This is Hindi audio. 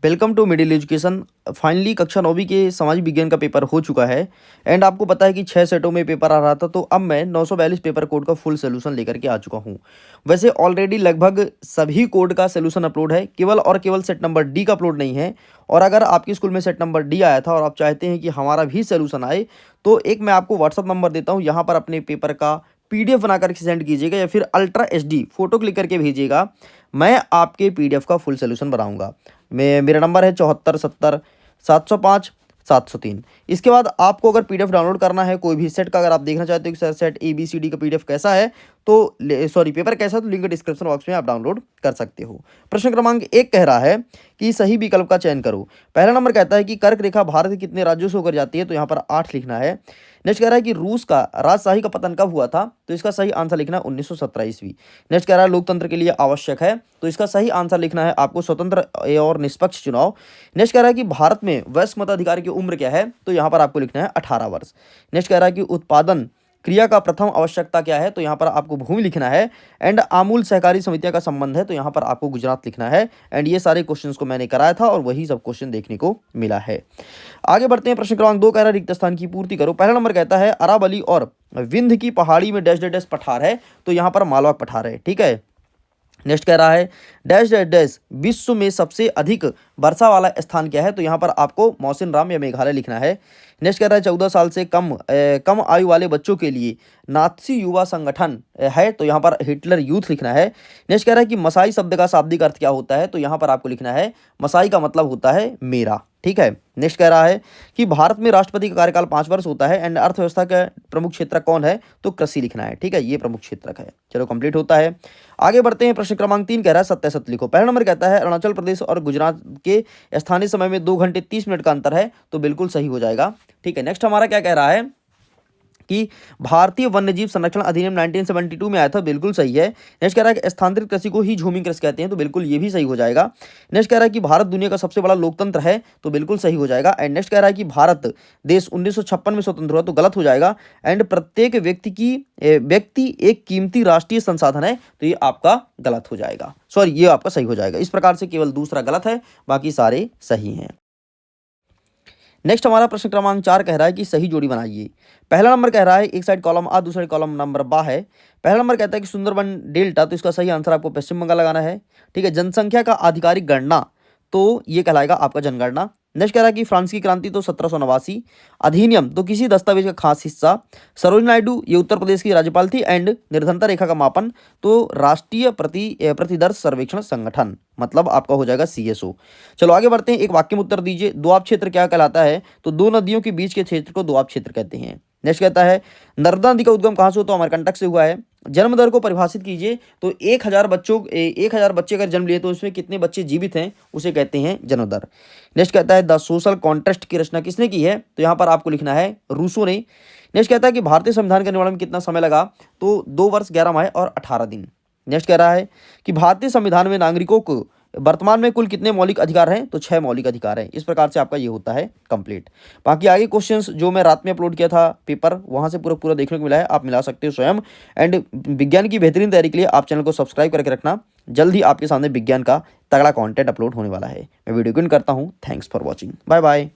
Welcome to middle education. Finally कक्षा 9वीं के समाज विज्ञान का पेपर हो चुका है एंड आपको पता है कि 6 सेटों में पेपर आ रहा था, तो अब मैं 942 पेपर कोड का फुल सोल्यूशन लेकर के आ चुका हूं। वैसे ऑलरेडी लगभग सभी कोड का सोल्यूशन अपलोड है, केवल और केवल सेट नंबर डी का अपलोड नहीं है। और अगर आपके स्कूल में सेट नंबर डी आया था और आप चाहते हैं कि हमारा भी सोल्यूशन आए, तो एक मैं आपको व्हाट्सअप नंबर देता हूँ, यहाँ पर अपने पेपर का पीडीएफ बना करके सेंड कीजिएगा या फिर अल्ट्रा एचडी फोटो क्लिक करके भेजिएगा। मैं आपके पीडीएफ का फुल सोल्यूशन बनाऊंगा। मेरा नंबर है 7470 705 703। इसके बाद आपको अगर पीडीएफ डाउनलोड करना है कोई भी सेट का, अगर आप देखना चाहते हो कि सेट ABCD का पीडीएफ कैसा है, तो पेपर कैसा है, तो लिंक डिस्क्रिप्शन बॉक्स में आप डाउनलोड कर सकते हो। प्रश्न क्रमांक 1 कह रहा है कि सही विकल्प का चयन करो। पहला नंबर कहता है कि कर्क रेखा भारत के कितने राज्यों से होकर जाती है, तो यहाँ पर 8 लिखना है। नेक्स्ट कह रहा है कि रूस का राजशाही का पतन कब हुआ था, तो इसका सही आंसर लिखना है 1917 ईस्वी। नेक्स्ट कह रहा है लोकतंत्र के लिए आवश्यक है, तो इसका सही आंसर लिखना है आपको स्वतंत्र और निष्पक्ष चुनाव। नेक्स्ट कह रहा है कि भारत में वयस्क मताधिकार की उम्र क्या है, तो यहाँ पर आपको लिखना है 18 वर्ष। नेक्स्ट कह रहा है कि उत्पादन क्रिया का प्रथम आवश्यकता क्या है, तो यहाँ पर आपको भूमि लिखना है। एंड आमूल सहकारी समितियां का संबंध है, तो यहाँ पर आपको गुजरात लिखना है। एंड ये सारे क्वेश्चंस को मैंने कराया था और वही सब क्वेश्चन देखने को मिला है। आगे बढ़ते हैं। प्रश्न क्रमांक 2 कह रहा है रिक्त स्थान की पूर्ति करो। पहला नंबर कहता है अरावली और विंध्य की पहाड़ी में डैश डैश डैश पठार है, तो यहाँ पर मालवा पठार है। ठीक है। नेक्स्ट कह रहा है डैश डैश डैश विश्व में सबसे अधिक वर्षा वाला स्थान क्या है, तो यहाँ पर आपको मौसिन राम या मेघालय लिखना है। नेक्स्ट कह रहा है 14 साल से कम आयु वाले बच्चों के लिए नाथसी युवा संगठन है, तो यहाँ पर हिटलर यूथ लिखना है। नेक्स्ट कह रहा है कि मसाई शब्द का शाब्दिक अर्थ क्या होता है, तो यहाँ पर आपको लिखना है मसाई का मतलब होता है मेरा। ठीक है। नेक्स्ट कह रहा है कि भारत में राष्ट्रपति का कार्यकाल 5 वर्ष होता है। एंड अर्थव्यवस्था का प्रमुख क्षेत्र कौन है, तो कृषि लिखना है। ठीक है, ये प्रमुख क्षेत्र है। चलो कंप्लीट होता है। आगे बढ़ते हैं। प्रश्न क्रमांक 3 कह रहा है सत्य सत्य लिखो। पहला नंबर कहता है अरुणाचल प्रदेश और गुजरात के स्थानीय समय में 2 घंटे 30 मिनट का अंतर है, तो बिल्कुल सही हो जाएगा। ठीक है। नेक्स्ट हमारा क्या कह रहा है कि भारतीय वन्यजीव संरक्षण अधिनियम 1972 में आया था, बिल्कुल सही है। नेक्स्ट कह रहा है कि स्थानांतरित कृषि को ही झूमी कृषि कहते हैं, तो बिल्कुल ये भी सही हो जाएगा। नेक्स्ट कह रहा है कि भारत दुनिया का सबसे बड़ा लोकतंत्र है, तो बिल्कुल सही हो जाएगा। एंड नेक्स्ट कह रहा है कि भारत देश 1956 में स्वतंत्र हुआ, तो गलत हो जाएगा। एंड प्रत्येक व्यक्ति एक कीमती राष्ट्रीय संसाधन है, तो ये आपका गलत हो जाएगा। सॉरी, ये आपका सही हो जाएगा। इस प्रकार से केवल दूसरा गलत है, बाकी सारे सही हैं। नेक्स्ट हमारा प्रश्न क्रमांक 4 कह रहा है कि सही जोड़ी बनाइए। पहला नंबर कह रहा है एक साइड कॉलम आ दूसरे कॉलम नंबर बा है। पहला नंबर कहता है कि सुंदरबन डेल्टा, तो इसका सही आंसर आपको पश्चिम बंगाल लगाना है। ठीक है। जनसंख्या का आधिकारिक गणना, तो ये कहलाएगा आपका जनगणना। नेक्स्ट कह रहा है कि फ्रांस की क्रांति, तो 1789। अधिनियम, तो किसी दस्तावेज का खास हिस्सा। सरोज नायडू, ये उत्तर प्रदेश की राज्यपाल थी। एंड निर्धनता रेखा का मापन, तो राष्ट्रीय प्रतिदर्श सर्वेक्षण संगठन, मतलब आपका हो जाएगा CSO। चलो आगे बढ़ते हैं। एक वाक्य में उत्तर दीजिए। दोआब क्षेत्र क्या कहलाता है, तो 2 नदियों के बीच के क्षेत्र को दोआब क्षेत्र कहते हैं। नेक्स्ट कहता है नर्मदा नदी का उद्गम कहाँ से हो, तो अमरकंटक से हुआ है। जन्म दर को परिभाषित कीजिए, तो 1000 बच्चे अगर जन्म लिए तो उसमें कितने बच्चे जीवित हैं, उसे कहते हैं जन्म दर। नेक्स्ट कहता है द सोशल कॉन्ट्रैक्ट की रचना किसने की है, तो यहाँ पर आपको लिखना है रूसो ने। नेक्स्ट कहता है कि भारतीय संविधान के निर्माण में कितना समय लगा, तो 2 वर्ष 11 माह और 18 दिन। नेक्स्ट कह रहा है कि भारतीय संविधान में नागरिकों को वर्तमान में कुल कितने मौलिक अधिकार हैं, तो 6 मौलिक अधिकार हैं। इस प्रकार से आपका ये होता है कंप्लीट। बाकी आगे क्वेश्चंस जो मैं रात में अपलोड किया था पेपर, वहां से पूरा देखने को मिला है, आप मिला सकते हो स्वयं। एंड विज्ञान की बेहतरीन तैयारी के लिए आप चैनल को सब्सक्राइब करके रखना। जल्द ही आपके सामने विज्ञान का तगड़ा कंटेंट अपलोड होने वाला है। मैं वीडियो को एंड करता हूँ। Thanks for watching. Bye bye.